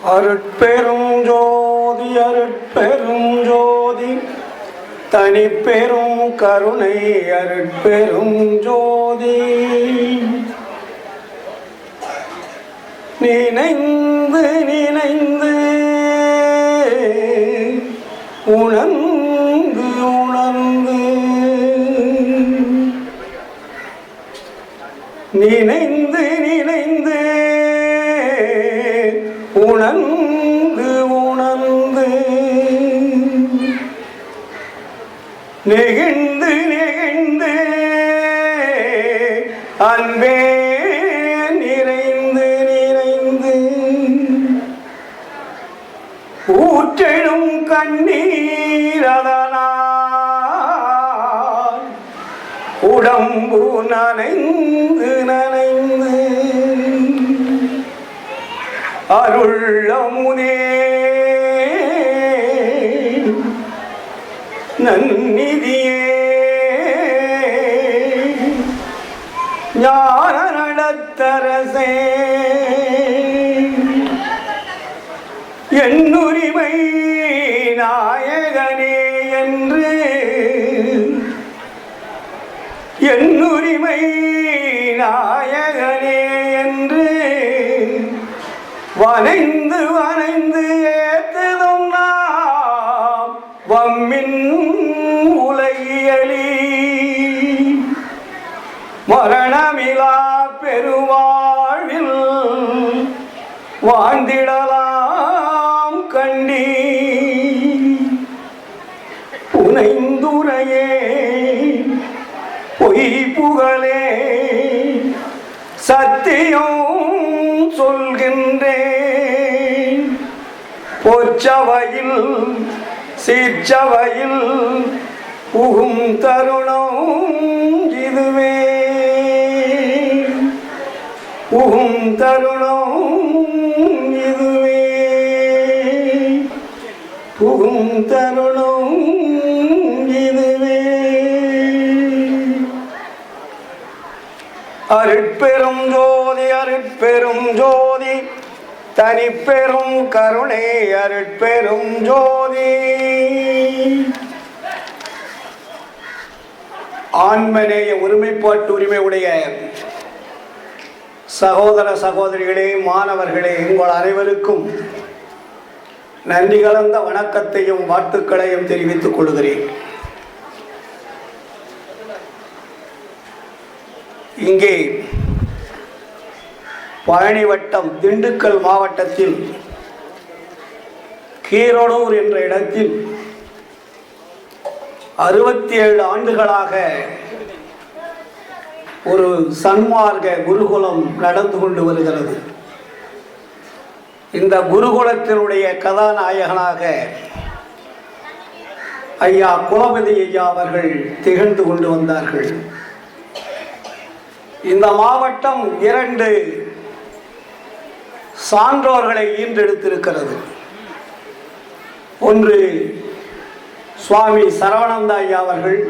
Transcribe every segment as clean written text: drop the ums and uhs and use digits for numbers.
அருட்பெரும் ஜோதி அருட்பெரும் ஜோதி தனிப்பெரும் கருணை அருட்பெரும் ஜோதி நினைந்து நினைந்து உணர்ந்து உணர்ந்து நினைந்து நினைந்து உணர்ந்து உணர்ந்து நெகிழ்ந்து நெகிழ்ந்து அன்பே நிறைந்து நிறைந்து ஊற்றெழும் கண்ணீரதனால் உடம்பு நனைந்து நனைந்து அருள்ளமுதே நன்னிதியே ஞான நடத்தரசே என்னுரிமை நாயகனே என்று என்னுரிமை நாயகனே என்று வனைந்து வனைந்து ஏத்ததும் நாம் வம்மின் உலகியலி மரணமிலா பெருவாழ்வில் வாழ்ந்திடலாம் கண்டி புனைந்துரையே பொய் புகழே சத்தியம் சொல்கின்றேன் பொற்சவையில் சீர்ச்சவையில் புகும் தருணம் இதுவே புகும் தருணம் இதுவே புகும் தருணம் இதுவே அருட்பெரும் ஜோதி அருட்பெரும் ஜோதி தனிப்பெரும் கருணை அருட்பெரும் ஜோதி ஆன்மநேய ஒருமைப்பாட்டு உரிமை உடைய சகோதர சகோதரிகளே, மாணவர்களே, உங்கள் அனைவருக்கும் நன்றி கலந்த வணக்கத்தையும் வாழ்த்துக்களையும் தெரிவித்துக் கொள்கிறேன். இங்கே பழனி வட்டம் திண்டுக்கல் மாவட்டத்தில் கீரனூர் என்ற இடத்தில் 67 ஆண்டுகளாக ஒரு சன்மார்க்க குருகுலம் நடந்து கொண்டு வருகிறது. இந்த குருகுலத்தினுடைய கதாநாயகனாக ஐயா குலபதி ஐயா அவர்கள் திகழ்ந்து கொண்டு வந்தார்கள். இந்த மாவட்டம் 2 சான்றோர்களை ஈன்றெடுத்திருக்கிறது. ஒன்று சுவாமி சரவணந்த ஐயா அவர்கள்,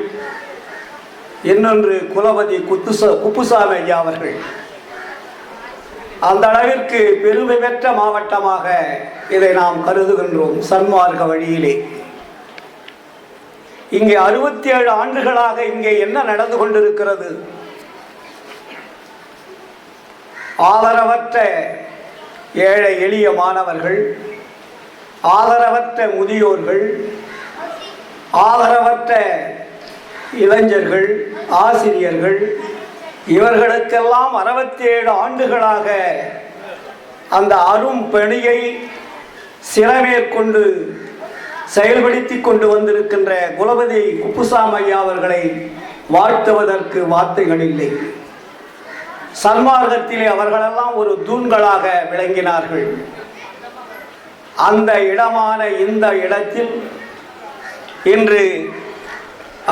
இன்னொன்று குலபதி குப்புசாமி ஐயா அவர்கள். அந்த அளவிற்கு பெருமை பெற்ற மாவட்டமாக இதை நாம் கருதுகின்றோம். சன்மார்க்க வழியிலே இங்கே 67 ஆண்டுகளாக இங்கே என்ன நடந்து கொண்டிருக்கிறது? ஆதரவற்ற ஏழை எளிய மாணவர்கள், ஆதரவற்ற முதியோர்கள், ஆதரவற்ற இளைஞர்கள், ஆசிரியர்கள், இவர்களுக்கெல்லாம் 67 ஆண்டுகளாக அந்த அரும் பணியை சிறமேற்கொண்டு செயல்படுத்தி கொண்டு வந்திருக்கின்ற குலபதி குப்புசாமி ஐயா அவர்களை வாழ்த்துவதற்கு வார்த்தைகள் இல்லை. சன்மார்க்கத்திலே அவர்களெல்லாம் ஒரு தூண்களாக விளங்கினார்கள். அந்த இடமான இந்த இடத்தில் இன்று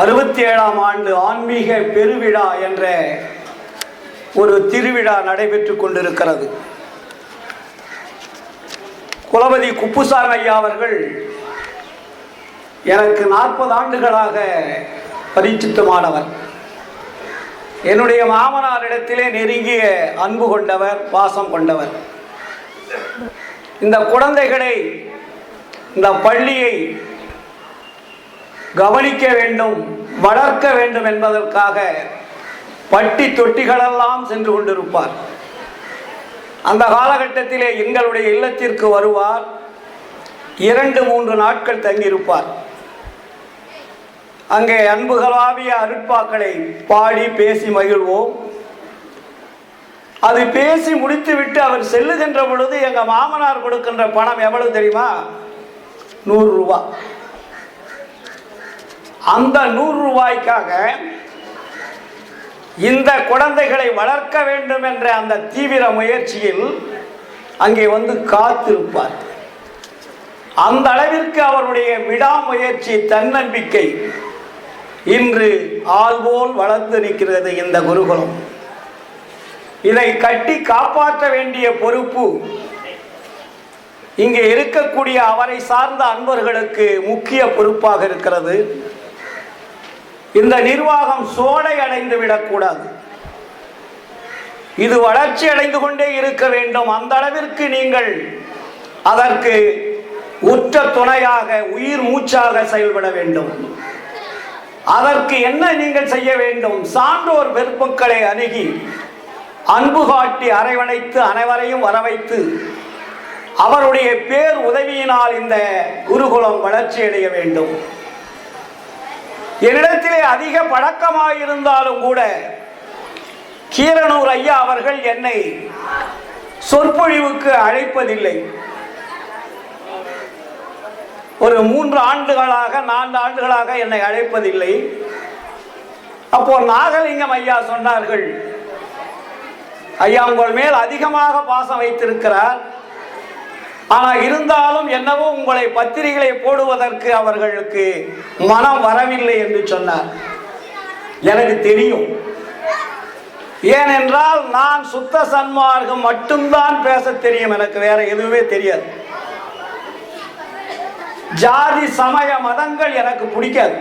67ஆம் ஆண்டு ஆன்மீக பெருவிழா என்ற ஒரு திருவிழா நடைபெற்று கொண்டிருக்கிறது. குலபதி குப்புசாமி ஐயா அவர்கள் எனக்கு 40 ஆண்டுகளாக பரிச்சித்தமானவர். என்னுடைய மாமனாரிடத்திலே நெருங்கிய அன்பு கொண்டவர், பாசம் கொண்டவர். இந்த குழந்தைகளை, இந்த பள்ளியை கவனிக்க வேண்டும், வளர்க்க வேண்டும் என்பதற்காக பட்டி தொட்டிகளெல்லாம் சென்று கொண்டிருப்பார். அந்த காலகட்டத்திலே எங்களுடைய இல்லத்திற்கு வருவார். 2-3 நாட்கள் தங்கியிருப்பார். அங்கே அன்புகளாவிய அருட்பாக்களை பாடி பேசி மகிழ்வோம். அது பேசி முடித்துவிட்டு அவர் செல்லுகின்ற பொழுது எங்கள் மாமனார் கொடுக்கின்ற பணம் எவ்வளவு தெரியுமா? 100 ரூபாய். அந்த 100 ரூபாய்க்காக இந்த குழந்தைகளை வளர்க்க வேண்டும் என்ற அந்த தீவிர முயற்சியில் அங்கே வந்து காத்திருப்பார். அந்த அளவிற்கு அவருடைய விடாமுயற்சி, தன்னம்பிக்கை இன்று ஆள்போல் வளர்ந்து நிற்கிறது இந்த குருகுலம். இதை கட்டி காப்பாற்ற வேண்டிய பொறுப்பு இங்கே இருக்கக்கூடிய அவரை சார்ந்த அன்பர்களுக்கு முக்கிய பொறுப்பாக இருக்கிறது. இந்த நிர்வாகம் சோடை அடைந்து விடக்கூடாது. இது வளர்ச்சி அடைந்து கொண்டே இருக்க வேண்டும். அந்த அளவிற்கு நீங்கள் அதற்கு உற்ற துணையாக, உயிர் மூச்சாக செயல்பட வேண்டும். அதற்கு என்ன நீங்கள் செய்ய வேண்டும்? சான்றோர் பெருமக்களை அணுகி அன்பு காட்டி அரவணைத்து அனைவரையும் வரவைத்து அவருடைய பேர் உதவியினால் இந்த குருகுலம் வளர்ச்சி அடைய வேண்டும். என்னிடத்திலே அதிக பழக்கமாக இருந்தாலும் கூட கீரனூர் ஐயா அவர்கள் என்னை சொற்பொழிவுக்கு அழைப்பதில்லை. ஒரு 3 ஆண்டுகளாக 4 ஆண்டுகளாக என்னை அழைப்பதில்லை. அப்போ நாகலிங்கம் ஐயா சொன்னார்கள், ஐயா உங்கள் மேல் அதிகமாக பாசம் வைத்திருக்கிறார், ஆனால் இருந்தாலும் என்னவோ உங்களை பத்திரிகைகளை போடுவதற்கு அவர்களுக்கு மனம் வரவில்லை என்று சொன்னார். எனக்கு தெரியும். ஏனென்றால் நான் சுத்த சன்மார்க்கம் மட்டும்தான் பேச தெரியும், எனக்கு வேற எதுவுமே தெரியாது. ஜாதி சமய மதங்கள் எனக்கு பிடிக்காது.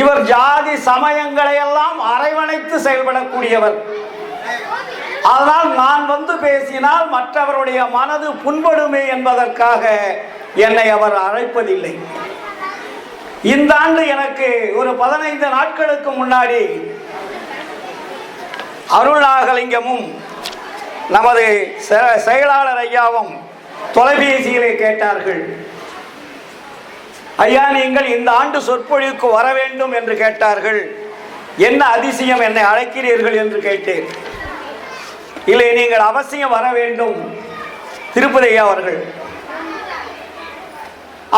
இவர் ஜாதி சமயங்களை எல்லாம் அரவணைத்து செயல்படக்கூடியவர். அதனால் நான் வந்து பேசினால் மற்றவருடைய மனது புண்படுமே என்பதற்காக என்னை அவர் அழைப்பதில்லை. இந்த ஆண்டு எனக்கு ஒரு 15 நாட்களுக்கு முன்னாடி அருள்நாகலிங்கமும் நமது செயலாளர் ஐயாவும் தொலைபேசியிலே கேட்டார்கள், ஐயா நீங்கள் இந்த ஆண்டு சொற்பொழிவுக்கு வர வேண்டும் என்று கேட்டார்கள். என்ன அதிசயம் என்னை அழைக்கிறீர்கள் என்று கேட்டேன். இல்லை நீங்கள் அவசியம் வர வேண்டும் திருப்பதி ஐயா அவர்கள்.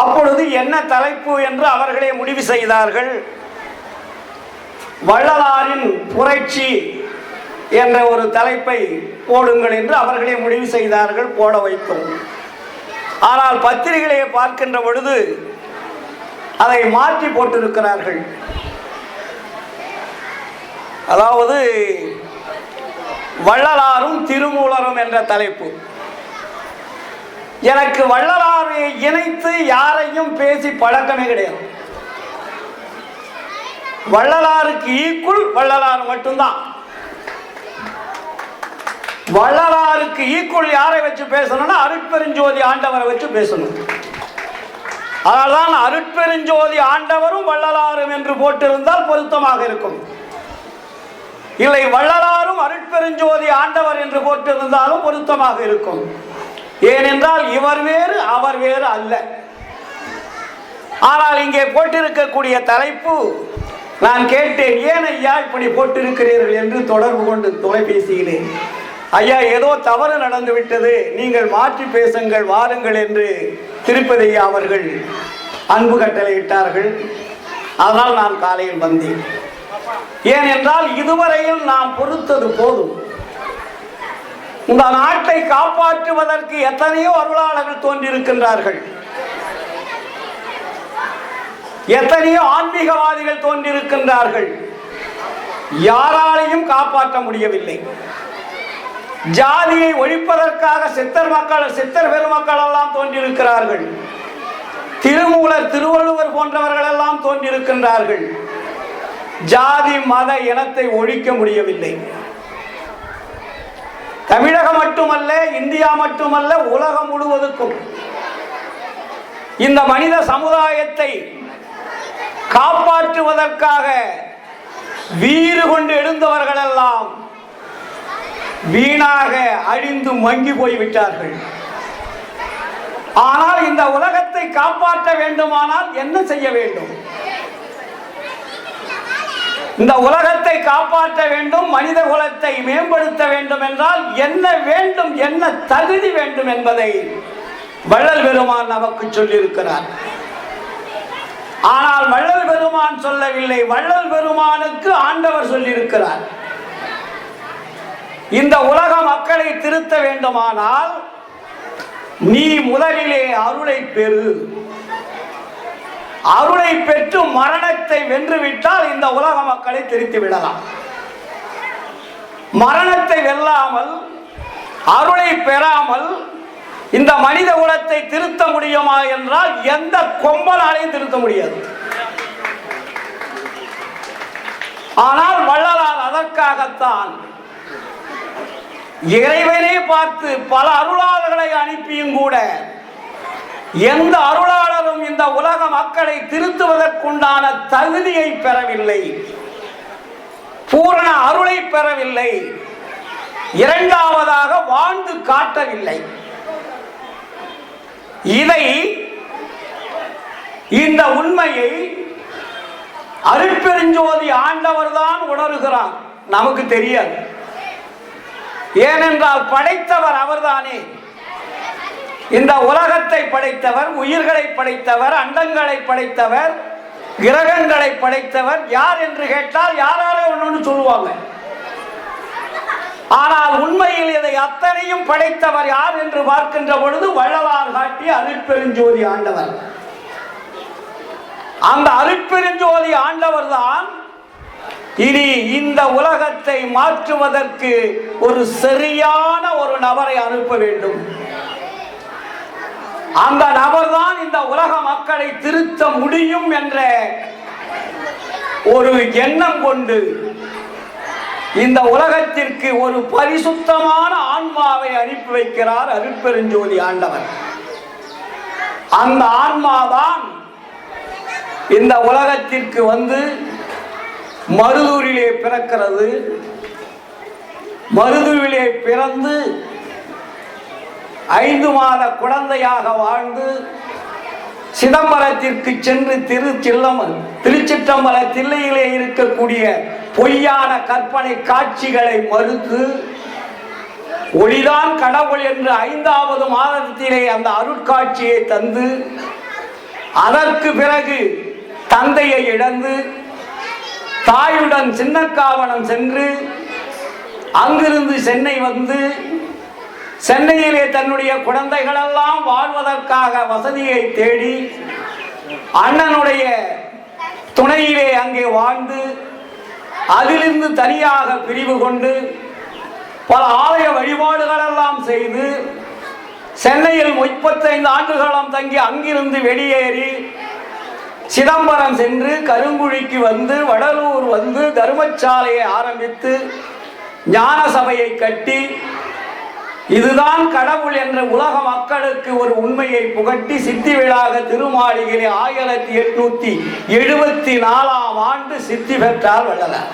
அப்பொழுது என்ன தலைப்பு என்று அவர்களே முடிவு செய்தார்கள். வள்ளலாரின் புரட்சி என்ற ஒரு தலைப்பை போடுங்கள் என்று அவர்களே முடிவு செய்தார்கள். போட வைத்தோம். ஆனால் பத்திரிகையை பார்க்கின்ற பொழுது அதை மாற்றி போட்டிருக்கிறார்கள். அதாவது வள்ளலாரும் திருமூலரும் என்ற தலைப்பு. எனக்கு வள்ளலாரை இணைத்து யாரையும் பேசி பழக்கமே கிடையாது. வள்ளலாருக்கு ஈக்குவல் வள்ளலார் மட்டும்தான். வள்ளலாருக்கு ஈக்குவல் யாரை வச்சு பேசணும்னா அருட்பெருஞ்சோதி ஆண்டவரை வச்சு பேசணும். அதனால்தான் அருட்பெருஞ்சோதி ஆண்டவரும் வள்ளலாரும் என்று போட்டிருந்தால் பொருத்தமாக இருக்கும். இல்லை வள்ளலாரும் அருட்பெருஞ்சோதி ஆண்டவர் என்று போட்டிருந்தாலும் பொருத்தமாக இருக்கும். ஏனென்றால் இவர் வேறு அவர் வேறு அல்ல. ஆனால் இங்கே போட்டிருக்கக்கூடிய தலைப்பு நான் கேட்டேன், ஏன் ஐயா இப்படி போட்டிருக்கிறீர்கள் என்று தொடர்பு கொண்டு தொலைபேசியிலே, ஐயா ஏதோ தவறு நடந்து விட்டது, நீங்கள் மாற்றி பேசுங்கள் வாருங்கள் என்று திருப்பதி ஐயா அவர்கள் அன்பு கட்டளையிட்டார்கள். அதனால் நான் காலையில் வந்தேன். ஏனென்றால் இதுவரையில் நாம் பொறுத்தது போதும். இந்த நாட்டை காப்பாற்றுவதற்கு எத்தனையோ அருளாளர்கள் தோன்றியிருக்கின்றார்கள், எத்தனையோ ஆன்மீகவாதிகள் தோன்றியிருக்கின்றார்கள். யாராலையும் காப்பாற்ற முடியவில்லை. ஜாதியை ஒழிப்பதற்காக சித்தர் பெருமக்கள் எல்லாம் தோன்றியிருக்கிறார்கள். திருமூலர், திருவள்ளுவர் போன்றவர்கள் எல்லாம் தோன்றியிருக்கின்றார்கள். ஜாதி மத இனத்தை ஒழிக்க முடியவில்லை. தமிழகம் மட்டுமல்ல, இந்தியா மட்டுமல்ல, உலகம் முழுவதுக்கும் இந்த மனித சமுதாயத்தை காப்பாற்றுவதற்காக வீறு கொண்டு எழுந்தவர்கள் எல்லாம் வீணாக அழிந்து மங்கி போய்விட்டார்கள். ஆனால் இந்த உலகத்தை காப்பாற்ற வேண்டுமானால் என்ன செய்ய வேண்டும்? இந்த உலகத்தை காப்பாற்ற வேண்டும், மனித குலத்தை மேம்படுத்த வேண்டும் என்றால் என்ன வேண்டும், என்ன தகுதி வேண்டும் என்பதை வள்ளல் பெருமான் நமக்கு சொல்லியிருக்கிறார். ஆனால் வள்ளல் பெருமான் சொல்லவில்லை, வள்ளல் பெருமானுக்கு ஆண்டவர் சொல்லியிருக்கிறார். இந்த உலக மக்களை திருத்த வேண்டுமானால் நீ முதலிலே அருளை பெறு. அருளை பெற்று மரணத்தை வென்றுவிட்டால் இந்த உலக மக்களை திருத்தி விடலாம். மரணத்தை வெல்லாமல், அருளை பெறாமல் இந்த மனித குலத்தை திருத்த முடியுமா என்றால் எந்த கொம்பனாலையும் திருத்த முடியாது. ஆனால் வள்ளலார் அதற்காகத்தான் இறைவனை பார்த்து பல அருளாளர்களை அனுப்பியும் கூட எந்த அருளாளரும் இந்த உலக மக்களை திருத்துவதற்குண்டான தகுதியை பெறவில்லை, பூரண அருளை பெறவில்லை, இரண்டாவதாக வாழ்ந்து காட்டவில்லை. இந்த உண்மையை அருட்பெருஞ்சோதி ஆண்டவர் தான் உணர்கிறார். நமக்கு தெரியாது. ஏனென்றால் படைத்தவர் அவர்தானே. இந்த உலகத்தை படைத்தவர், உயிர்களை படைத்தவர், அண்டங்களை படைத்தவர், கிரகங்களை படைத்தவர் யார் என்று கேட்டால் யாராரோ ஒன்று சொல்லுவாங்க. ஆனால் உண்மையில் இதை அத்தனையும் படைத்தவர் யார் என்று பார்க்கின்ற பொழுது வள்ளலார் காட்டிய அருட்பெருஞ்சோதி ஆண்டவர். அந்த அருட்பெருஞ்சோதி ஆண்டவர் தான் இனி இந்த உலகத்தை மாற்றுவதற்கு ஒரு சரியான ஒரு நபரை அனுப்ப வேண்டும். அந்த நபர்தான் இந்த உலக மக்களை திருத்த முடியும் என்ற ஒரு எண்ணம் கொண்டு இந்த உலகத்திற்கு ஒரு பரிசுத்தமான ஆன்மாவை அனுப்பி வைக்கிறார் அருட்பெருஞ்சோதி ஆண்டவர். அந்த ஆன்மாதான் இந்த உலகத்திற்கு வந்து மருதூரிலே பிறக்கிறது. மருதூரிலே பிறந்து 5 மாத குழந்தையாக வாழ்ந்து சிதம்பரத்திற்கு சென்று திருச்சிற்றம்பல தில்லையிலே இருக்கக்கூடிய பொய்யான கற்பனை காட்சிகளை மறுத்து ஒளிதான் கடவுள் என்று 5வது மாதத்திலே அந்த அருட்காட்சியை தந்து அதற்கு பிறகு தந்தையை இழந்து தாயுடன் சின்னக்காவனம் சென்று அங்கிருந்து சென்னை வந்து சென்னையிலே தன்னுடைய குழந்தைகளெல்லாம் வாழ்வதற்காக வசதியை தேடி அண்ணனுடைய துணையிலே அங்கே வாழ்ந்து அதிலிருந்து தனியாக பிரிவு கொண்டு பல ஆலய வழிபாடுகளெல்லாம் செய்து சென்னையில் 35 ஆண்டுகாலம் தங்கி அங்கிருந்து வெளியேறி சிதம்பரம் சென்று கருங்குழிக்கு வந்து வடலூர் வந்து தர்மசாலையை ஆரம்பித்து ஞான சபையை கட்டி இதுதான் கடவுள் என்ற உலக மக்களுக்கு ஒரு உண்மையை புகட்டி சித்தி விழாக திருமாளிகையிலே 1874ஆம் ஆண்டு சித்தி பெற்றார் வள்ளலார்.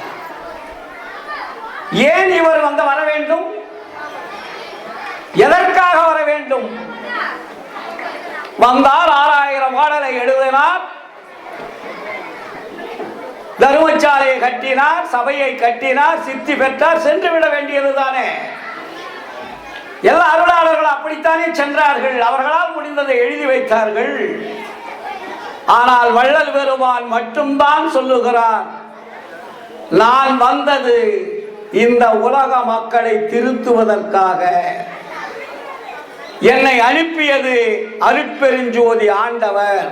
ஏன் இவர் வர வேண்டும்? எதற்காக வர வேண்டும்? வந்தார், 6000 பாடலை எழுதினார், தர்மசாலையை கட்டினார், சபையை கட்டினார், சித்தி பெற்றார், சென்று விட வேண்டியதுதானே. எல்லா அருளாளர்களும் அப்படித்தானே சென்றார்கள். அவர்களால் முடிந்ததை எழுதி வைத்தார்கள். ஆனால் வள்ளல் பெருமான் மட்டும்தான் சொல்லுகிறார், நான் வந்தது இந்த உலக மக்களை திருத்துவதற்காக. என்னை அனுப்பியது அருட்பெருஞ்சோதி ஆண்டவர்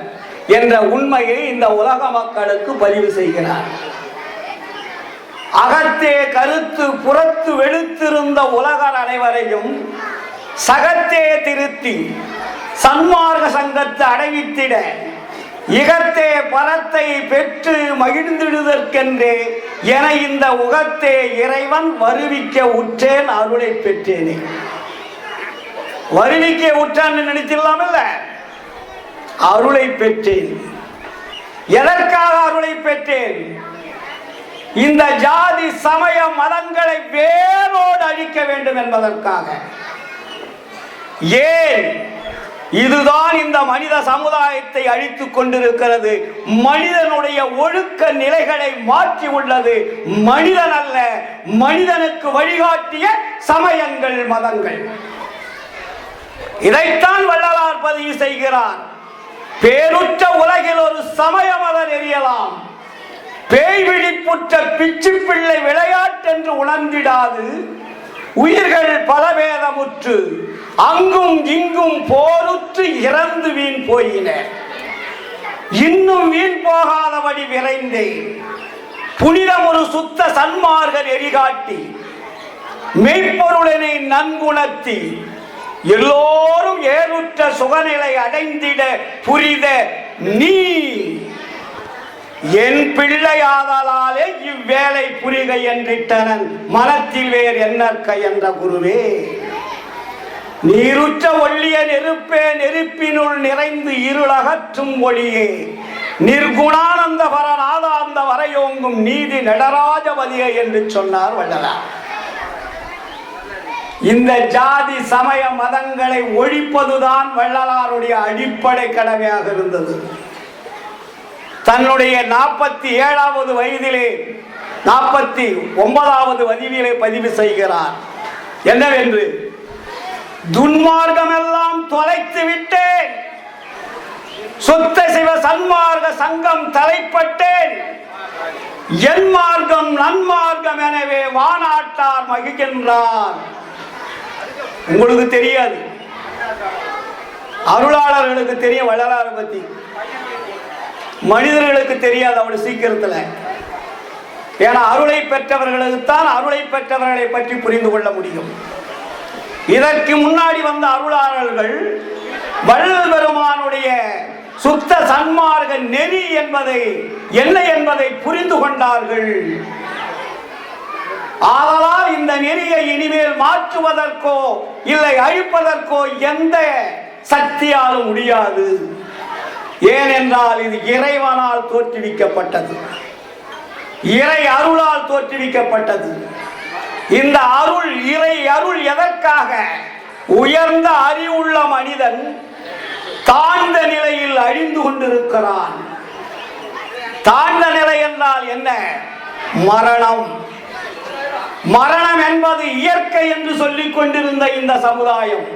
என்ற உண்மையை இந்த உலக மக்களுக்கு பதிவு செய்கிறார். அகத்தே கருத்து புறத்து வெளுத்திருந்த உலகர் அனைவரையும் சகத்தே திருத்தி சன்மார்க்க சங்கத்தை அடைவித்திட இகத்தே பரத்தை பெற்று மகிழ்ந்திடுதற்கென்றே என இந்த உகத்தே இறைவன் வருவிக்க உற்றேன் அருளை பெற்றேனே. வருவிக்க உற்றான்னு நினைச்சிடலாம் இல்ல, அருளை பெற்றேன். எதற்காக அருளை பெற்றேன்? இந்த ஜாதி சமய மதங்களை வேரோடு அழிக்க வேண்டும் என்பதற்காக. ஏன்? இதுதான் இந்த மனித சமுதாயத்தை அழித்துக் கொண்டிருக்கிறது. மனிதனுடைய ஒழுக்க நிலைகளை மாற்றி உள்ளது மனிதன் அல்ல, மனிதனுக்கு வழிகாட்டிய சமயங்கள், மதங்கள். இதைத்தான் வள்ளலார் பதிவு செய்கிறார். பேருற்ற உலகில் ஒரு சமய மதம் எரியலாம், பேய் விழிப்புற்ற பிச்சு பிள்ளை விளையாட்டென்று உணர்ந்திடாது உயிர்கள் பலவேதமுற்று அங்கும் இங்கும் போருற்று இறந்து வீண் போயின. இன்னும் வீண் போகாதபடி விரைந்தேன் புனிதம் ஒரு சுத்த சன்மார்கர் எரிகாட்டி மெய்ப்பொருளனை நன்குணர்த்தி எல்லோரும் ஏறுற்ற சுகநிலை அடைந்திட புரித நீ என் பிள்ளையாதலாலே இவ்வேளை புரிக என்றிட்டனன் மனத்தில் வேறு என்னற்க என்ற குருவே. நீருற்ற ஒள்ளிய நெருப்பே நெருப்பினுள் நிறைந்து இருளகற்றும் ஒளியே நிர்குணானந்த பரநாதாந்த வரையோங்கும் நீதி நடராஜபதியே என்று சொன்னார் வள்ளலார். இந்த ஜாதி சமய மதங்களை ஒழிப்பதுதான் வள்ளலாருடைய அடிப்படை கடமையாக இருந்தது. தன்னுடைய 47வது வயதிலே 49வது வயதிலே பதிவு செய்கிறார். என்னவென்று? துன்மார்க்கம் எல்லாம் தொலைத்து விட்டேன், சுத்த சிவ சன்மார்க்க சங்கம் தலைப்பட்டேன், என் மார்க்கம் நன்மார்க்கம் எனவே வானாட்டார் மகிழ்கின்றார். உங்களுக்கு தெரியாது, அருளாளர்களுக்கு தெரியும் வள்ளலாரை பத்தி, மனிதர்களுக்கு தெரியாது அவ்வளவு சீக்கிரத்தில். ஏன்னா அருளை பெற்றவர்களுக்கு தான் அருளை பெற்றவர்களை பற்றி புரிந்து கொள்ள முடியும். இதற்கு முன்னாடி வந்த அருளாளர்கள் வள்ளல் பெருமானுடைய சுத்த சன்மார்க்க நெறி என்பதை என்ன என்பதை புரிந்து கொண்டார்கள். ஆதலால் இந்த நெறியை இனிமேல் மாற்றுவதற்கோ இல்லை அழிப்பதற்கோ எந்த சக்தியாலும் முடியாது. ஏனென்றால் இது இறைவனால் தோற்றுவிக்கப்பட்டது, இறை அருளால் தோற்றுவிக்கப்பட்டது. இந்த அருள், இறை அருள் எதற்காக? உயர்ந்த அறிவுள்ள மனிதன் தாழ்ந்த நிலையில் அழிந்து கொண்டிருக்கிறான். தாழ்ந்த நிலை என்றால் என்ன? மரணம். மரணம் என்பது இயற்கை என்று சொல்லிக் கொண்டிருந்த இந்த சமுதாயம்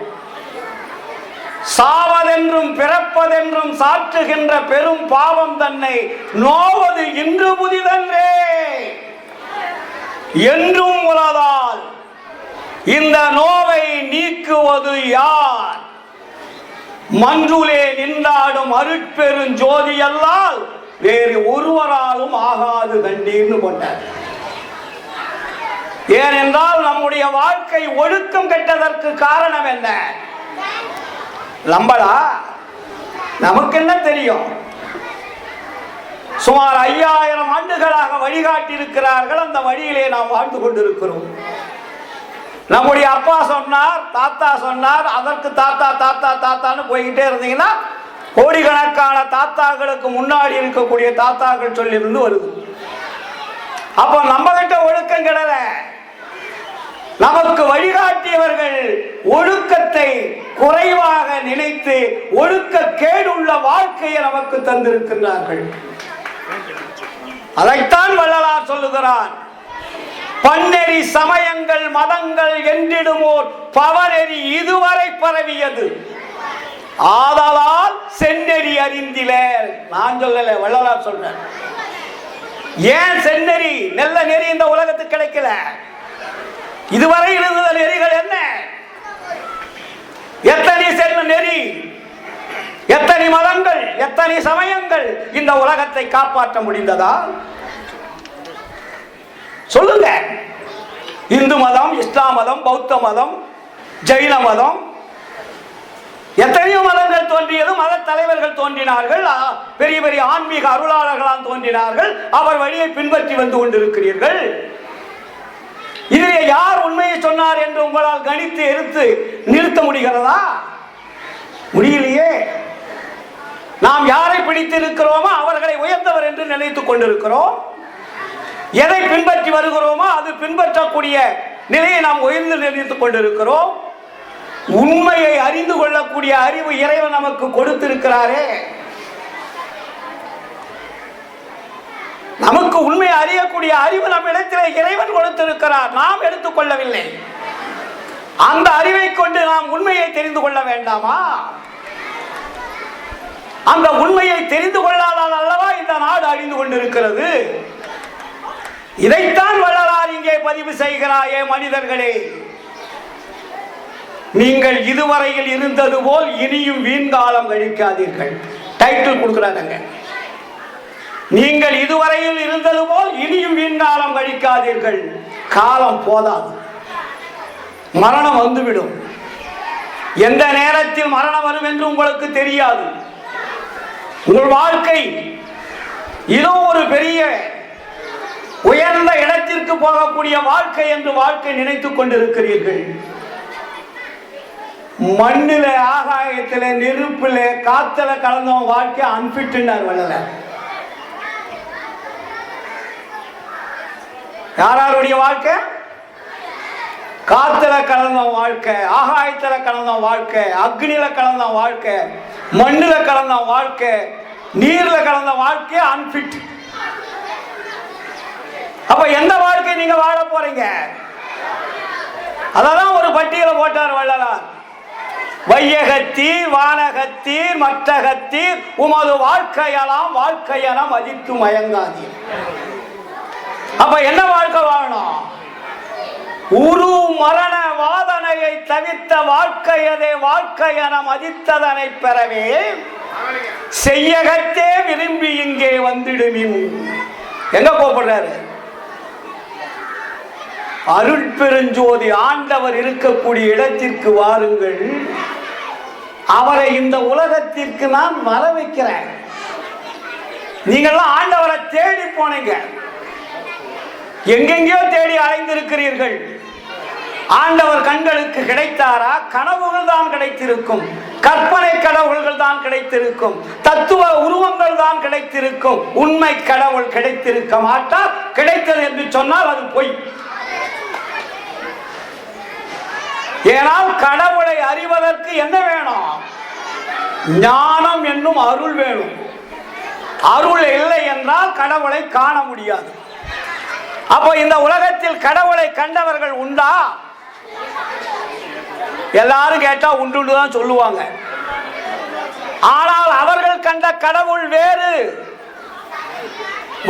சாவதென்றும் பிறப்பதென்றும் சாற்றுகின்ற பெரும் பாவம் தன்னை நோவது இன்று புதிதன்றே என்றும் உலதால் இந்த நோவை நீக்குவது யார்? மன்றுலே நின்றாடும் அருட்பெரும் ஜோதி அல்லால் வேறு ஒருவராலும் ஆகாது கண்டீர்னு போட்டார். ஏனென்றால் நம்முடைய வாழ்க்கை ஒழுக்கம் கெட்டதற்கு காரணம் என்ன? நம்பளா? நமக்கு என்ன தெரியும்? சுமார் 5000 ஆண்டுகளாக வழிகாட்டி இருக்கிறார்கள். அந்த வழியிலே நாம் வாழ்ந்து கொண்டிருக்கிறோம். நம்முடைய அப்பா சொன்னார், தாத்தா சொன்னார், அதற்கு தாத்தா தாத்தா தாத்தான்னு போய்கிட்டே இருந்தீங்கன்னா கோடிக்கணக்கான தாத்தாக்களுக்கு முன்னாடி இருக்கக்கூடிய தாத்தாக்கள் சொல்லியிருந்து வருது. அப்போ நம்ம கிட்ட ஒழுக்கம் கிடல. நமக்கு வழிகாட்டியவர்கள் ஒழுக்கத்தை குறைவாக நினைத்து ஒழுக்க கேடுள்ள வாழ்க்கையை நமக்கு தந்திருக்கிறார்கள். அதைத்தான் வள்ளலார் சொல்லுகிறார். பன்னெறி சமயங்கள் மதங்கள் என்றிடுமோர் பவநெறி இதுவரை பரவியது ஆதலால் செந்நெறி அறிந்தில. நான் சொல்லல, வள்ளலார் சொல்றேன். ஏன் செந்நெறி, நல்ல நெறி இந்த உலகத்துக்கு கிடைக்கல? இதுவரை இருந்த நெறிகள் என்ன? எத்தனை செல்ல நெறி, எத்தனை மதங்கள், எத்தனை சமயங்கள் இந்த உலகத்தை காப்பாற்ற முடிந்ததா? சொல்லுங்க. இந்து மதம், இஸ்லாம் மதம், பௌத்த மதம், ஜெயின மதம், எத்தனையோ மதங்கள் தோன்றியது, மத தலைவர்கள் தோன்றினார்கள், பெரிய பெரிய ஆன்மீக அருளாளர்களால் தோன்றினார்கள். அவர் வழியை பின்பற்றி வந்து கொண்டிருக்கிறீர்கள். இதிலே யார் உண்மையை சொன்னார் என்று உங்களால் கணித்து எடுத்து நிறுத்த முடிகிறதா? முடியலையே. நாம் யாரை பிடித்து இருக்கிறோமோ அவர்களை உயர்ந்தவர் என்று நினைத்துக் கொண்டிருக்கிறோம். எதை பின்பற்றி வருகிறோமோ அது பின்பற்றக்கூடிய நிலையை நாம் உயர்ந்து நினைத்துக் கொண்டிருக்கிறோம். உண்மையை அறிந்து கொள்ளக்கூடிய அறிவு இறைவன் நமக்கு கொடுத்திருக்கிறாரே. நமக்கு உண்மையை அறியக்கூடிய அறிவு நம் இடத்தில் இறைவன் கொடுத்திருக்கிறார், நாம் எடுத்துக்கொள்ளவில்லை. அந்த அறிவை கொண்டு நாம் உண்மையை தெரிந்து கொள்ள வேண்டாமா? அந்த உண்மையை தெரிந்து கொள்ளாதால் அல்லவா இந்த நாடு அழிந்து கொண்டிருக்கிறது. இதைத்தான் வள்ளலார் இங்கே பதிவு செய்கிறாயே, மனிதர்களே, நீங்கள் இதுவரையில் இருந்தது போல் இனியும் வீண்காலம் கழிக்காதீர்கள். டைட்டில் கொடுக்கிறாங்க, நீங்கள் இதுவரையில் இருந்தது போல் இனியும் வீண்காலம் கழிக்காதீர்கள். காலம் போதாது, மரணம் வந்துவிடும். எந்த நேரத்தில் மரணம் வரும் என்று உங்களுக்கு தெரியாது. உங்கள் வாழ்க்கை இதோ ஒரு பெரிய உயர்ந்த இடத்திற்கு போகக்கூடிய வாழ்க்கை என்று வாழ்க்கை நினைத்துக் கொண்டிருக்கிறீர்கள். மண்ணில, ஆகாயத்தில, நெருப்பில, காத்துல கலந்தவன் வாழ்க்கை அன்பிட்டார் வள்ளலார். யாருடைய வாழ்க்கை? காத்துல கலந்த வாழ்க்கை, ஆகாயத்துல கலந்த வாழ்க்கை, அக்னியில கலந்த வாழ்க்கை, மண்ணில கலந்த வாழ்க்கை, நீர்ல கலந்த வாழ்க்கை அன்பிட். அப்ப எந்த வாழ்க்கை நீங்க வாழ போறீங்க? அதான் ஒரு பட்டியலை போட்டார் வள்ளலார். வையகத்தீர், வானகத்தீர், மற்றகத்தீர், உமது வாழ்க்கையெல்லாம் வாழ்க்கையென மதித்து மயங்காதீர். அப்ப என்ன வாழ்க்கை வாழணும்? உரு மரண வாதனையை தவிர்த்த வாழ்க்கையதே வாழ்க்கை என மதித்ததனை பெறவே செய்யகத்தே விரும்பி இங்கே வந்துடுமின். எங்க கூப்பிடுறாரு? அருள் பெருஞ்சோதி ஆண்டவர் இருக்கக்கூடிய இடத்திற்கு வாருங்கள், அவரை இந்த உலகத்திற்கு நான் வர வைக்கிறேன். நீங்கள்லாம் ஆண்டவரை தேடி போனீங்க, எங்கெங்கயோ தேடி அலைந்திருக்கிறீர்கள். ஆண்டவர் கண்களுக்கு கிடைத்தாரா? கனவுகள் தான் கிடைத்திருக்கும், கற்பனை கடவுள்கள் தான் கிடைத்திருக்கும், தத்துவ உருவங்கள் தான் கிடைத்திருக்கும். உண்மை கடவுள் கிடைத்திருக்க மாட்டார். கிடைத்தது என்று சொன்னால் அது பொய். ஏனால் கடவுளை அறிவதற்கு என்ன வேணும்? ஞானம் என்னும் அருள் வேணும். அருள் இல்லை என்றால் கடவுளை காண முடியாது. அப்போ இந்த உலகத்தில் கடவுளை கண்டவர்கள் உண்டா? எல்லாரும் கேட்டா உண்டு தான் சொல்லுவாங்க. ஆனால் அவர்கள் கண்ட கடவுள் வேறு,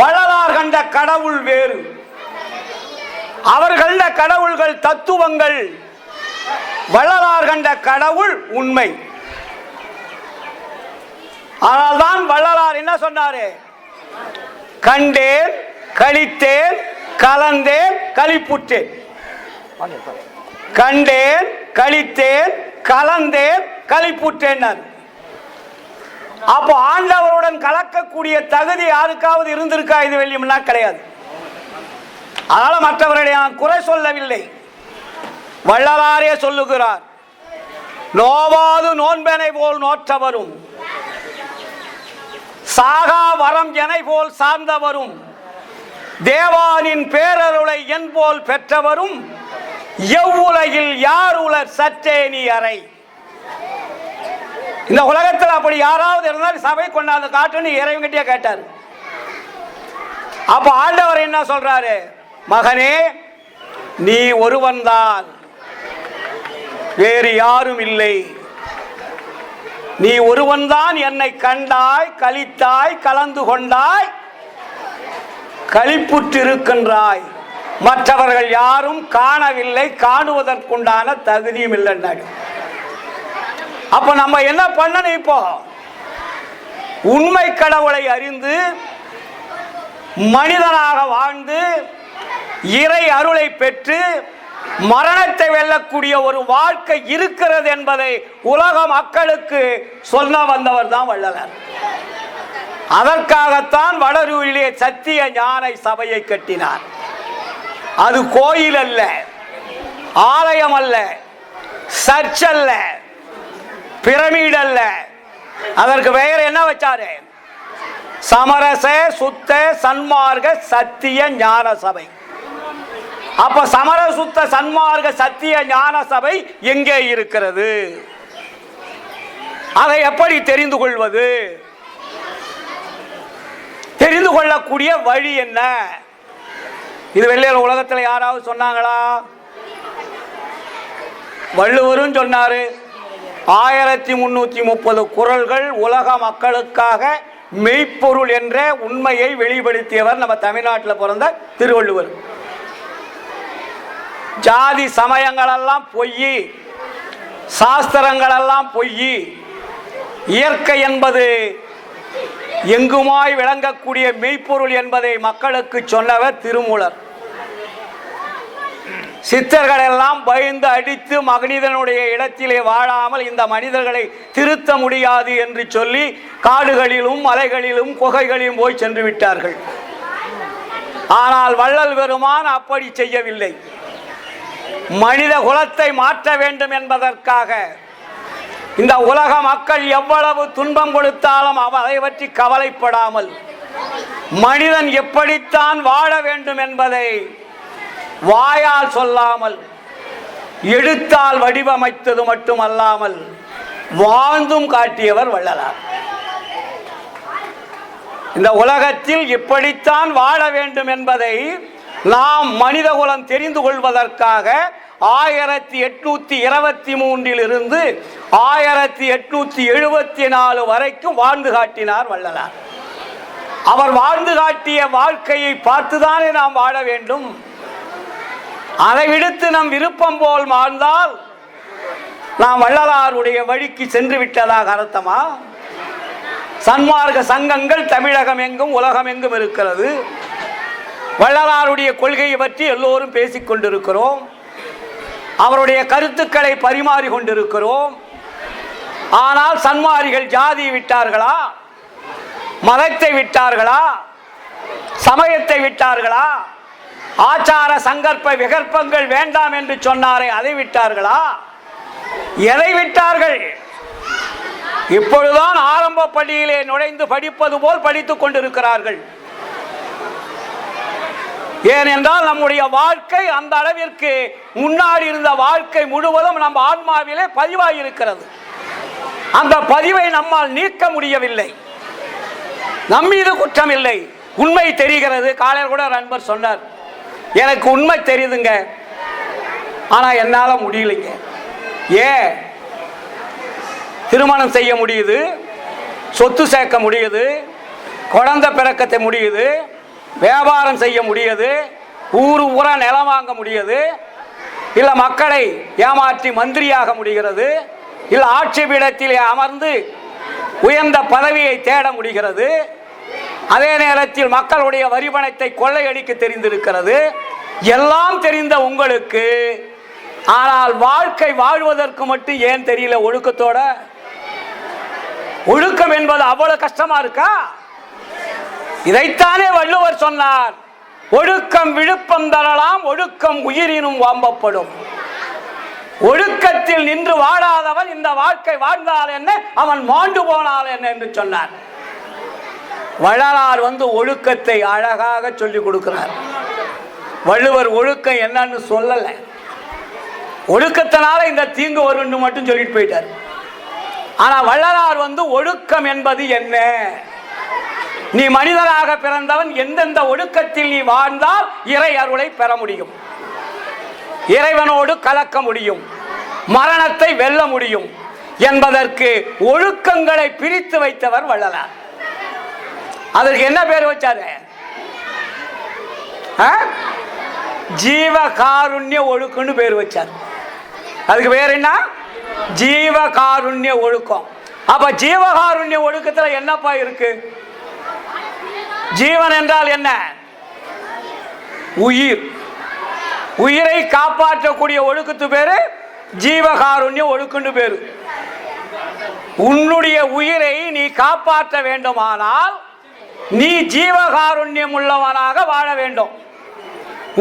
வள்ளலார் கண்ட கடவுள் வேறு. அவர்கள் கண்ட கடவுள்கள் தத்துவங்கள், வள்ளலார் கண்ட கடவுள் உண்மை. ஆனால் தான் வள்ளலார் என்ன சொன்னாரு? கண்டேன், கழித்தேன், கலந்தேன், களிப்புற்றேன். கண்டேன், கழித்தேன், கலந்தேன், களிப்புற்றேன். அப்போ ஆண்டவருடன் கலக்கக்கூடிய தகுதி யாருக்காவது இருந்திருக்கா இது வெளியும்னா? கிடையாது. அதனால மற்றவர்களை நான் குறை சொல்லவில்லை. வள்ளலாரே சொல்லுகிறார், நோவாது நோன்பனை போல் நோற்றவரும், சாகா வரம் எனை போல் சார்ந்தவரும், தேவானின் பேரருளை என் போல் பெற்றவரும், எவ்வுலகில் யார் உலர் சற்றே நீ அறை. இந்த உலகத்தில் அப்படி யாராவது இருந்தால் சபை கொண்டாந்து காட்டுன்னு இறைவன்கிட்டே கேட்டார். அப்ப ஆண்டவர் என்ன சொல்றாரு? மகனே, நீ ஒருவன் தான், வேறு யாரும் இல்லை. நீ ஒருவன் தான் என்னை கண்டாய், கழித்தாய், கலந்து கொண்டாய், களிப்புற்றிருக்கின்றாய். மற்றவர்கள் யாரும் காணவில்லை, காணுவதற்குண்டான தகுதியும் இல்லைன்னாரு. அப்ப நம்ம என்ன பண்ணணும்? இப்போ உண்மை கடவுளை அறிந்து மனிதனாக வாழ்ந்து இறை அருளை பெற்று மரணத்தை வெல்லக்கூடிய ஒரு வாழ்க்கை இருக்கிறது என்பதை உலக மக்களுக்கு சொல்ல வந்தவர் தான் வள்ளலார். அதற்காகத்தான் வடலூரிலே சத்திய ஞான சபையை கட்டினார். அது கோயில் அல்ல, ஆலயம் அல்ல, சர்ச் அல்ல, பிரமிட் அல்ல. அதற்கு பெயர் என்ன வச்சாரு? சமரச சுத்த சன்மார்க்க சத்திய ஞான சபை. அப்ப சமர சுத்த சன்மார்க்க சத்திய ஞான சபை எங்கே இருக்கிறது? அதை எப்படி தெரிந்து கொள்வது? தெரிந்து கொள்ளக்கூடிய வழி என்ன? இது வெள்ளையர் உலகத்தில் யாராவது சொன்னாங்களா? வள்ளுவரும் சொன்னாரு. 1330 குறள்கள் உலக மக்களுக்காக மெய்ப்பொருள் என்ற உண்மையை வெளிப்படுத்தியவர் நம்ம தமிழ்நாட்டில் பிறந்த திருவள்ளுவர். ஜாதி சமயங்கள் எல்லாம் பொய், சாஸ்திரங்கள் எல்லாம் பொய், இயற்கை என்பது எங்குமாய் விளங்கக்கூடிய மெய்ப்பொருள் என்பதை மக்களுக்கு சொன்னவர் திருமூலர். சித்தர்கள் எல்லாம் பயந்து அடித்து மனிதனுடைய இடத்திலே வாழாமல் இந்த மனிதர்களை திருத்த முடியாது என்று சொல்லி காடுகளிலும் மலைகளிலும் குகைகளிலும் போய் சென்று விட்டார்கள். ஆனால் வள்ளல் பெருமான் அப்படி செய்யவில்லை. மனித குலத்தை மாற்ற வேண்டும் என்பதற்காக இந்த உலக மக்கள் எவ்வளவு துன்பம் கொடுத்தாலும் அதை பற்றி கவலைப்படாமல் மனிதன் எப்படித்தான் வாழ வேண்டும் என்பதை வாயால் சொல்லாமல் எழுத்தால் வடிவமைத்தது மட்டுமல்லாமல் வாழ்ந்தும் காட்டியவர் வள்ளலார். இந்த உலகத்தில் எப்படித்தான் வாழ வேண்டும் என்பதை நாம் மனிதகுலம் தெரிந்து கொள்வதற்காக 1823 இருந்து 1874 வரைக்கும் வாழ்ந்து காட்டினார் வள்ளலார். அவர் வாழ்ந்து காட்டிய வாழ்க்கையை பார்த்துதானே நாம் வாழ வேண்டும். அதை விடுத்து நம் விருப்பம் போல் வாழ்ந்தால் நாம் வள்ளலாருடைய வழிக்கு சென்று விட்டதாக அர்த்தமா? சன்மார்க்க சங்கங்கள் தமிழகம் எங்கும் உலகம் எங்கும் இருக்கிறது. வள்ளலாருடைய கொள்கையை பற்றி எல்லோரும் பேசிக் கொண்டிருக்கிறோம். அவருடைய கருத்துக்களை பரிமாறி கொண்டிருக்கிறோம். ஆனால் சன்மாரிகள் ஜாதியை விட்டார்களா? மதத்தை விட்டார்களா? சமயத்தை விட்டார்களா? ஆச்சார சங்கற்ப விகற்பங்கள் வேண்டாம் என்று சொன்னாரே அதை விட்டார்களா? எதை விட்டார்கள்? இப்பொழுதுதான் ஆரம்ப பள்ளியிலே நுழைந்து படிப்பது போல் படித்துக் கொண்டிருக்கிறார்கள். ஏனென்றால் நம்முடைய வாழ்க்கை அந்த அளவிற்கு முன்னாடி இருந்த வாழ்க்கை முழுவதும் நம் ஆன்மாவிலே பதிவாயிருக்கிறது. அந்த பதிவை நம்மால் நீக்க முடியவில்லை. நம்மீது குற்றம் இல்லை, உண்மை தெரிகிறது. காலையில் கூட நண்பர் சொன்னார், எனக்கு உண்மை தெரியுதுங்க, ஆனா என்னால முடியலைங்க. ஏன்? திருமணம் செய்ய முடியுது, சொத்து சேர்க்க முடியுது, குழந்தை பிறக்கத்தை முடியுது, வியாபாரம் செய்ய முடியுது, ஊரா நிலம் வாங்க முடியுது, இல்ல மக்களை ஏமாற்றி மந்திரியாக முடிகிறது, இல்ல ஆட்சி பீடத்திலே அமர்ந்து உயர்ந்த பதவியை தேட முடிகிறது. அதே நேரத்தில் மக்களுடைய வரிபணத்தை கொள்ளையடிக்க தெரிந்திருக்கிறது. எல்லாம் தெரிந்த உங்களுக்கு ஆனால் வாழ்க்கை வாழ்வதற்கு மட்டும் ஏன் தெரியல? ஒழுக்கத்தோட. ஒழுக்கம் என்பது அவ்வளவு கஷ்டமா இருக்கா? இதைத்தானே வள்ளுவர் சொன்னார், ஒழுக்கம் விழுப்பம் தரலாம், ஒழுக்கம் உயிரினும் வாம்பப்படும். ஒழுக்கத்தில் நின்று வாழாதவன் இந்த வாழ்க்கை வாழ்ந்தால் என்ன, அவன் மாண்டு போனால் என்ன என்று சொன்னார். வள்ளலார் ஒழுக்கத்தை அழகாக சொல்லிக் கொடுக்கிறார். வள்ளுவர் ஒழுக்கம் என்னன்னு சொல்லல, ஒழுக்கத்தினால இந்த தீங்கு வரும் மட்டும் சொல்லிட்டு போயிட்டார். ஆனா வள்ளலார் ஒழுக்கம் என்பது என்ன, நீ மனிதனாக பிறந்தவன் எந்தெந்த ஒழுக்கத்தில் நீ வாழ்ந்தால் இறை அருளை பெற முடியும், இறைவனோடு கலக்க முடியும், மரணத்தை வெல்ல முடியும் என்பதற்கு ஒழுக்கங்களை பிரித்து வைத்தவர் வள்ளலார். அதற்கு என்ன பேர் வச்சாரு? ஜீவகாருண்ய ஒழுக்கம்னு பேர் வச்சார். அதுக்கு பேர் என்ன? ஜீவகாருண்ய ஒழுக்கம். அப்ப ஜீவகாருண்ய ஒழுக்கத்துல என்னப்பா இருக்கு? ஜீவன் என்றால் என்ன? உயிர். உயிரை காப்பாற்றக்கூடிய ஒழுக்கத்து பேரு ஜீவகாருண்ய ஒழுக்குன்னு பேரு. உன்னுடைய உயிரை நீ காப்பாற்ற வேண்டுமானால் நீ ஜீவகாருண்யம் உள்ளவனாக வாழ வேண்டும்.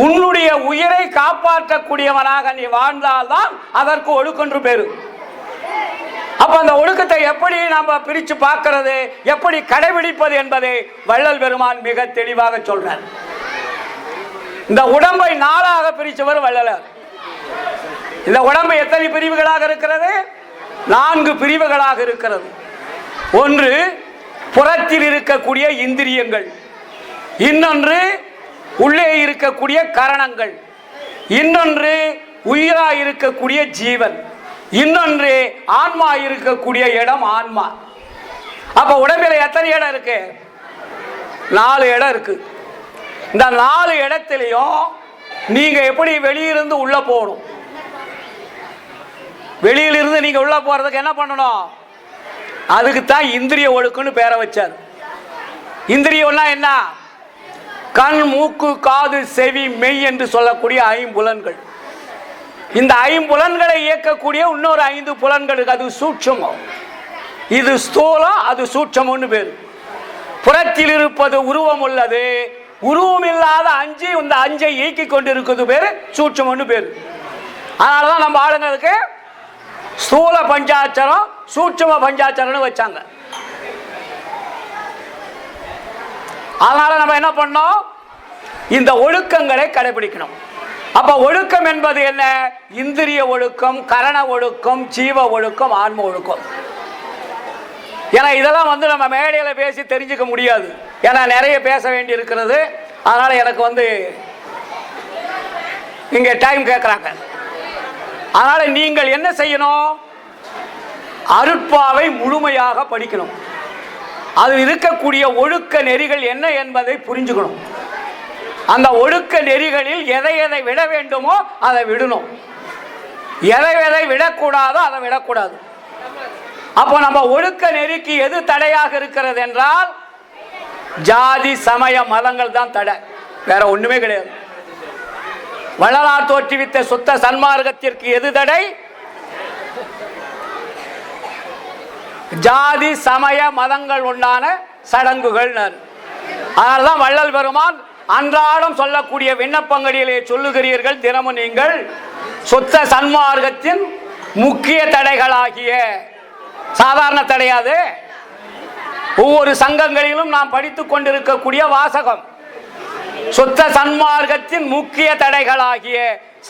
உன்னுடைய உயிரை காப்பாற்றக்கூடியவனாக நீ வாழ்ந்தால்தான் அதற்கு ஒழுக்கென்று பேரு. அப்ப அந்த ஒழுக்கத்தை எப்படி நாம பிரிச்சு பார்க்கிறது, எப்படி கடைபிடிப்பது என்பதை வள்ளல் பெருமான் மிக தெளிவாக சொல்றார். இந்த உடம்பை 4ஆக பிரிச்சவர் வள்ளலார். இந்த உடம்பு எத்தனை பிரிவுகளாக இருக்கிறது? 4 பிரிவுகளாக இருக்கிறது. ஒன்று புறத்தில் இருக்கக்கூடிய இந்திரியங்கள், இன்னொன்று உள்ளே இருக்கக்கூடிய கரணங்கள், இன்னொன்று உயிராக இருக்கக்கூடிய ஜீவன், இன்னொன்று ஆன்மா இருக்கக்கூடிய இடம் ஆன்மா. அப்ப உடம்பில் எத்தனை இடம் இருக்கு? 4 இடம் இருக்கு. இந்த 4 இடத்திலையும் நீங்க எப்படி வெளியிலிருந்து உள்ள போகணும்? வெளியிலிருந்து நீங்க உள்ள போறதுக்கு என்ன பண்ணணும்? அதுக்கு தான் இந்திரிய ஒழுக்குன்னு பேரை வச்சார். இந்திரியம்னா என்ன? கண், மூக்கு, காது, செவி, மெய் என்று சொல்லக்கூடிய 5 புலன்கள். இந்த 5 புலன்களை இயக்கக்கூடிய இன்னொரு 5 புலன்களுக்கு அது சூட்சமம். இது ஸ்தூலம், அது சூட்சம்னு பேரு. புறத்தில் இருப்பது உருவம் உள்ளது, உருவம் இல்லாத 5 இந்த 5ஐ இயக்கி கொண்டு இருக்குது பேரு சூட்சம்னு பேரு. அதனாலதான் நம்ம ஆளுங்களுக்கு ஸ்தூல பஞ்சாட்சரம் சூட்சம பஞ்சாட்சரம்னு வச்சாங்க. அதனால நம்ம என்ன பண்ணோம்? இந்த ஒழுக்கங்களை கடைபிடிக்கணும். அப்ப ஒழுக்கம் என்பது என்ன? இந்திரிய ஒழுக்கம், கரண ஒழுக்கம், ஜீவ ஒழுக்கம், ஆன்ம ஒழுக்கம். ஏன்னா இதெல்லாம் நம்ம மேடையில் பேசி தெரிஞ்சுக்க முடியாது. ஏன்னா நிறைய பேச வேண்டி இருக்கிறது. அதனால எனக்கு இங்க டைம் கேட்குறாங்க. அதனால நீங்கள் என்ன செய்யணும்? அருட்பாவை முழுமையாக படிக்கணும். அது இருக்கக்கூடிய ஒழுக்க நெறிகள் என்ன என்பதை புரிஞ்சுக்கணும். அந்த ஒழுக்க நெறிகளில் எதை எதை விட வேண்டுமோ அதை விடணும், எதை எதை விடக்கூடாதோ அதை விடக்கூடாது. அப்போ நம்ம ஒழுக்க நெறிக்கு எது தடையாக இருக்கிறது என்றால் ஜாதி, சமய, மதங்கள் தான் தடை, வேற ஒண்ணுமே கிடையாது. வள்ளலார் தோற்றுவித்த சுத்த சன்மார்க்கத்திற்கு எது தடை? ஜாதி, சமய, மதங்கள் உண்டான சடங்குகள். அதனால்தான் வள்ளல் பெருமான் அன்றாடம் சொல்லக்கூடிய விண்ணப்பங்களிலே சொல்லுகிறீர்கள் தினமும் நீங்கள் சுத்த சன்மார்க்கத்தின் முக்கிய தடைகளாகிய, சாதாரண தடையாது, ஒவ்வொரு சங்கங்களிலும் நாம் படித்துக் கொண்டிருக்கக்கூடிய வாசகம், சுத்த சன்மார்க்கத்தின் முக்கிய தடைகளாகிய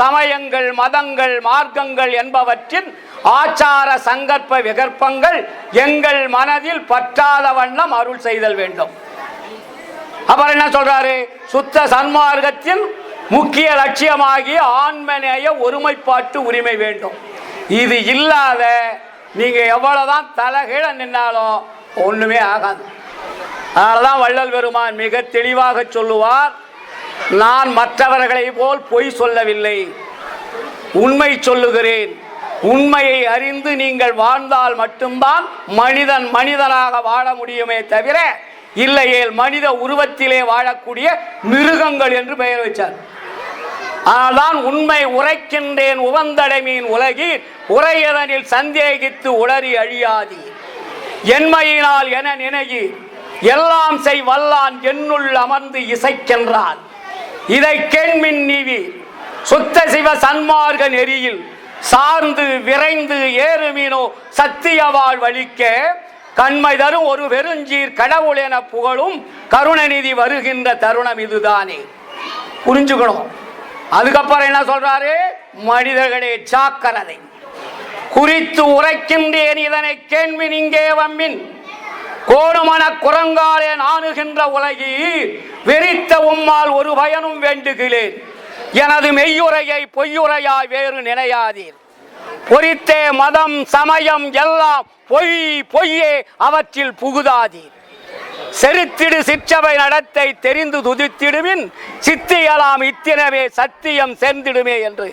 சமயங்கள், மதங்கள், மார்க்கங்கள் என்பவற்றின் ஆச்சார சங்கற்ப விகற்பங்கள் எங்கள் மனதில் பற்றாத வண்ணம் அருள் செய்தல் வேண்டும். அப்புறம் என்ன சொல்றாரு? சுத்த சன்மார்க்கத்தின் முக்கிய லட்சியமாகிய ஆன்மநேய ஒருமைப்பாட்டு உரிமை வேண்டும். இது இல்லாத நீங்க எவ்வளவுதான் தலைகீழ நின்னாலும் ஒண்ணுமே ஆகாது. அதனாலதான் வள்ளல் பெருமான் மிக தெளிவாக சொல்லுவார், நான் மற்றவர்களை போல் பொய் சொல்லவில்லை, உண்மை சொல்லுகிறேன். உண்மையை அறிந்து நீங்கள் வாழ்ந்தால் மட்டும்தான் மனிதன் மனிதனாக வாழ முடியுமே தவிர இல்லையேல் மனித உருவத்திலே வாழக்கூடிய மிருகங்கள் என்று பெயர் வச்சார். ஆனால் உண்மை உரைக்கின்றேன் உவந்தடைமீன் உலகீர் உரையதனில் சந்தேகித்து உளறி அழியாதி என்மையினால் என நினையீர் எல்லாம் செய் வல்லான் என்னுள் அமர்ந்து இசைக்கின்றான் இதை கேண்மின் நீவீர் சுத்த சிவ சன்மார்க்க நெறியில் சார்ந்து விரைந்து ஏறுமீனோ சத்தியவாழ் வலிக்க கண்மை தரும் ஒரு பெருஞ்சீர் கடவுள் என புகழும் கருணநிதி வருகின்ற தருணம் இதுதானே. புரிஞ்சுக்கணும். அதுக்கப்புறம் என்ன சொல்றாரு? மனிதர்களே ஜாக்கிரதை, குறித்து உரைக்கின்றேன் இதனை கேள்வின் இங்கே வம்மின் கோணுமன குரங்காலே நாணுகின்ற உலகீர் வெறித்த உம்மால் ஒரு பயனும் வேண்டுகிறேன் எனது மெய்யுரையை பொய்யுரையாய் வேறு நினையாதீர் பொறித்தே மதம் சமயம் எல்லாம் பொய் பொய்யே அவற்றில் புகுதாதீர் செரித்திடு சிற்றவை நடத்தை தெரிந்து துதித்திடுமின் சித்தியலாம் இத்தினவே சத்தியம் சேர்ந்திடுமே என்று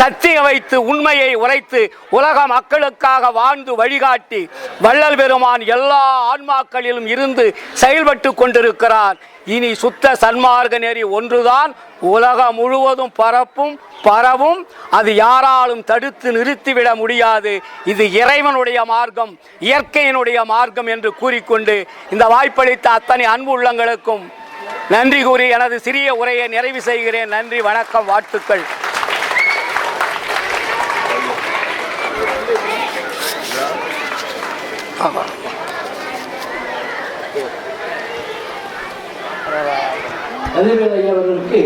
சத்தியம் வைத்து உண்மையை உரைத்து உலக மக்களுக்காக வாழ்ந்து வழிகாட்டி வள்ளல் பெருமான் எல்லா ஆன்மாக்களிலும் இருந்து செயல்பட்டு கொண்டிருக்கிறார். இனி சுத்த சன்மார்க்க நெறி ஒன்றுதான் உலகம் முழுவதும் பரவும். அது யாராலும் தடுத்து நிறுத்திவிட முடியாது. இது இறைவனுடைய மார்க்கம், இயற்கையினுடைய மார்க்கம் என்று கூறிக்கொண்டு இந்த வாய்ப்பளித்த அத்தனை அன்பு உள்ளங்களுக்கும் நன்றி கூறி எனது சிறிய உரையை நிறைவு செய்கிறேன். நன்றி, வணக்கம், வாழ்த்துக்கள். கதிர்வேல் ஐயா அவர்களுக்கு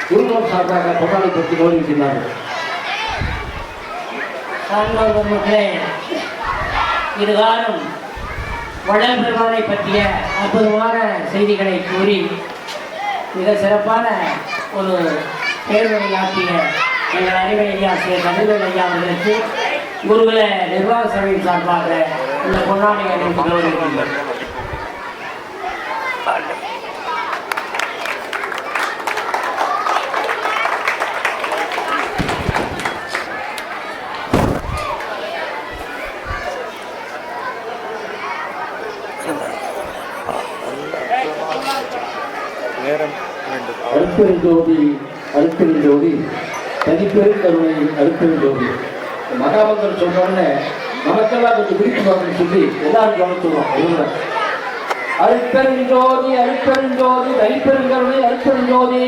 குருகுலம் சார்பாக பொன்னாடை பற்றி கௌரவிக்கின்றார்கள். இதுகாலம் வள்ளல் பெருமானை பற்றிய அற்புதமான செய்திகளை கூறி மிக சிறப்பான ஒரு தேர்தலையாற்றிய எங்கள் அறிவை ஐயா கதிர்வேல் ஐயா அவர்களுக்கு குருகுல நிர்வாக சபையின் சார்பாக இந்த பொன்னாடை அணிவித்து கௌரவிக்கின்றனர். அருட்பெருஞ்சோதி அருட்பெருஞ்சோதி தனிப்பெரும் கருணை அருட்பெருஞ்சோதி. மகாபந்தர் சொன்னோடனே நமக்கெல்லாம் கொஞ்சம் பிரித்து பார்க்கணும்னு சொல்லி எல்லாரும் கவனிச்சுடுவோம். அருட்பெருஞ்சோதி அருட்பெருஞ்சோதி தனிப்பெரும் கருணை அருட்பெருஞ்சோதி.